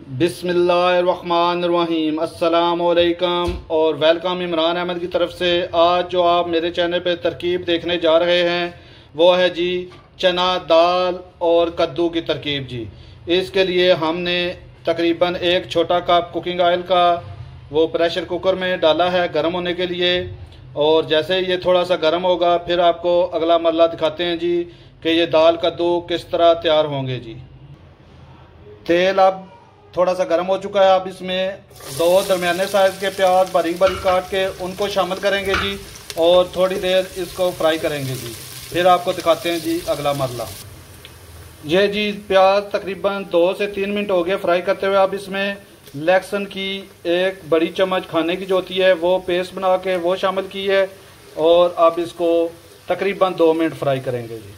बिस्मिल्लाहिर्रहमानिर्रहीम अस्सलाम वालेकुम और वेलकम इमरान अहमद की तरफ से। आज जो आप मेरे चैनल पे तरकीब देखने जा रहे हैं वो है जी चना दाल और कद्दू की तरकीब जी। इसके लिए हमने तकरीबन एक छोटा कप कुकिंग ऑयल का वो प्रेशर कुकर में डाला है गर्म होने के लिए। और जैसे ये थोड़ा सा गर्म होगा फिर आपको अगला मरला दिखाते हैं जी कि ये दाल कद्दू किस तरह तैयार होंगे जी। तेल अब थोड़ा सा गर्म हो चुका है। अब इसमें दो दरमियाने साइज़ के प्याज बारीक बारीक काट के उनको शामिल करेंगे जी और थोड़ी देर इसको फ्राई करेंगे जी। फिर आपको दिखाते हैं जी अगला मरला। ये जी प्याज तकरीबन 2 से 3 मिनट हो गए फ्राई करते हुए। अब इसमें लहसुन की एक बड़ी चम्मच खाने की जो होती है वो पेस्ट बना के वो शामिल की है और अब इसको तकरीबन 2 मिनट फ्राई करेंगे जी।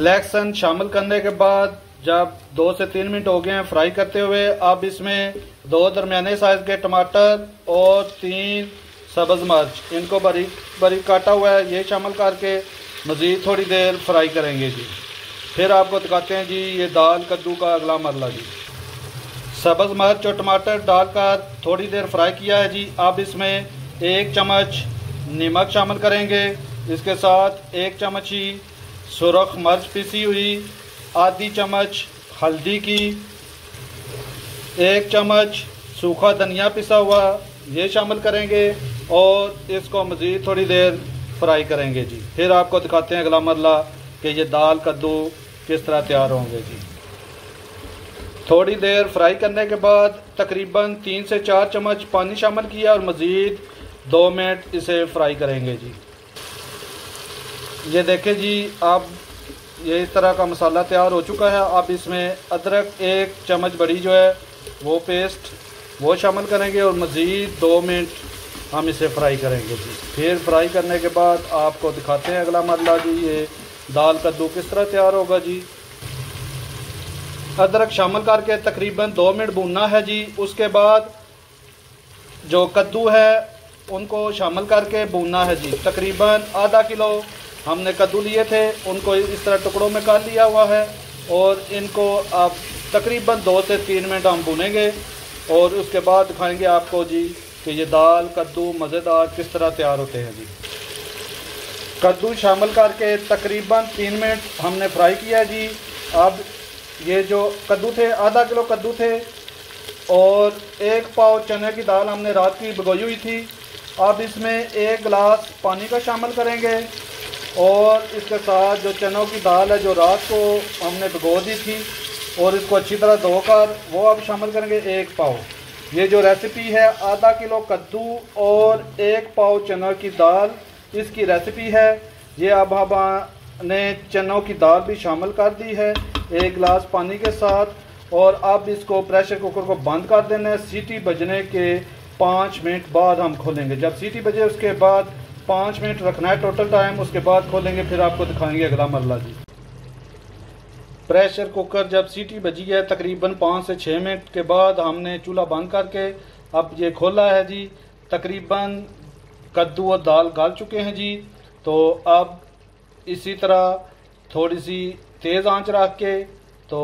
लहसुन शामिल करने के बाद जब 2 से 3 मिनट हो गए हैं फ्राई करते हुए, अब इसमें 2 दरमियाने साइज़ के टमाटर और 3 सब्ज़ मिर्च इनको बारीक बारीक काटा हुआ है ये शामिल करके मज़ीद थोड़ी देर फ्राई करेंगे जी। फिर आपको दिखाते हैं जी ये दाल कद्दू का अगला मरला जी। सब्ज़ मिर्च और टमाटर डालकर थोड़ी देर फ्राई किया है जी। अब इसमें 1 चम्मच नमक शामिल करेंगे, इसके साथ 1 चम्मच ही सुरख मिर्च पिसी हुई, आधी चम्मच हल्दी की, 1 चम्मच सूखा धनिया पिसा हुआ ये शामिल करेंगे और इसको मज़ीद थोड़ी देर फ्राई करेंगे जी। फिर आपको दिखाते हैं अगला मरला कि ये दाल कद्दू किस तरह तैयार होंगे जी। थोड़ी देर फ्राई करने के बाद तकरीबन 3 से 4 चम्मच पानी शामिल किया और मज़ीद 2 मिनट इसे फ्राई करेंगे जी। ये देखें जी अब ये इस तरह का मसाला तैयार हो चुका है। अब इसमें अदरक 1 चम्मच बड़ी जो है वो पेस्ट वो शामिल करेंगे और मज़ीद 2 मिनट हम इसे फ्राई करेंगे जी। फिर फ्राई करने के बाद आपको दिखाते हैं अगला मरला जी ये दाल कद्दू किस तरह तैयार होगा जी। अदरक शामिल करके तकरीबन 2 मिनट भूनना है जी। उसके बाद जो कद्दू है उनको शामिल करके भूनना है जी। तकरीबन आधा किलो हमने कद्दू लिए थे, उनको इस तरह टुकड़ों में काट लिया हुआ है और इनको अब तकरीबन 2 से 3 मिनट हम भूनेंगे और उसके बाद दिखाएंगे आपको जी कि ये दाल कद्दू मज़ेदार किस तरह तैयार होते हैं जी। कद्दू शामिल करके तकरीबन 3 मिनट हमने फ्राई किया जी। अब ये जो कद्दू थे आधा किलो कद्दू थे और 1 पाव चने की दाल हमने रात की भिगोई हुई थी। अब इसमें 1 गिलास पानी का शामिल करेंगे और इसके साथ जो चनों की दाल है जो रात को हमने भिगो दी थी और इसको अच्छी तरह धोकर वो अब शामिल करेंगे 1 पाव। ये जो रेसिपी है आधा किलो कद्दू और 1 पाव चनों की दाल इसकी रेसिपी है। ये अब हमने चनों की दाल भी शामिल कर दी है 1 गिलास पानी के साथ और अब इसको प्रेशर कुकर को बंद कर देना है। सीटी बजने के 5 मिनट बाद हम खोलेंगे। जब सीटी बजे उसके बाद 5 मिनट रखना है टोटल टाइम, उसके बाद खोलेंगे। फिर आपको दिखाएंगे अगला मरला जी। प्रेशर कुकर जब सीटी बजी है तकरीबन 5 से 6 मिनट के बाद हमने चूल्हा बंद करके अब ये खोला है जी। तकरीबन कद्दू और दाल गल चुके हैं जी। तो अब इसी तरह थोड़ी सी तेज़ आंच रख के तो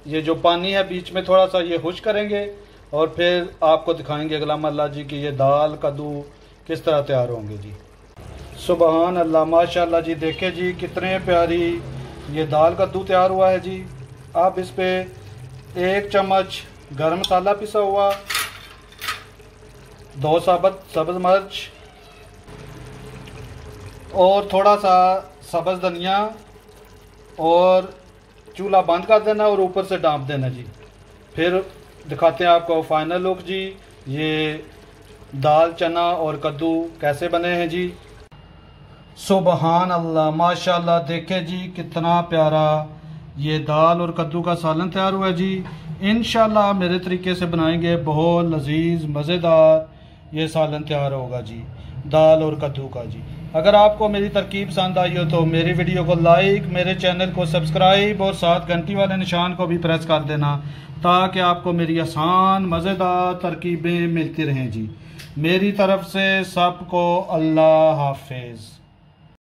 ये जो पानी है बीच में थोड़ा सा ये खुश करेंगे और फिर आपको दिखाएंगे अगला मरला जी कि ये दाल कद्दू किस तरह तैयार होंगे जी। सुबहान अल्लाह माशाल्लाह जी। देखें जी कितने प्यारी ये दाल कद्दू तैयार हुआ है जी। अब इस पे 1 चम्मच गरम मसाला पिसा हुआ, 2 सब्ज़ मिर्च और थोड़ा सा सब्ज़ धनिया और चूल्हा बंद कर देना और ऊपर से डांप देना जी। फिर दिखाते हैं आपको फाइनल लुक जी ये दाल चना और कद्दू कैसे बने हैं जी। सुबहान अल्लाह माशाल्लाह। देखें जी कितना प्यारा ये दाल और कद्दू का सालन तैयार हुआ है जी। इंशाल्लाह मेरे तरीके से बनाएंगे बहुत लजीज मज़ेदार ये सालन तैयार होगा जी दाल और कद्दू का जी। अगर आपको मेरी तरकीब पसंद आई हो तो मेरी वीडियो को लाइक, मेरे चैनल को सब्सक्राइब और साथ घंटी वाले निशान को भी प्रेस कर देना ताकि आपको मेरी आसान मज़ेदार तरकीबें मिलती रहें जी। मेरी तरफ से सबको अल्लाह हाफिज़।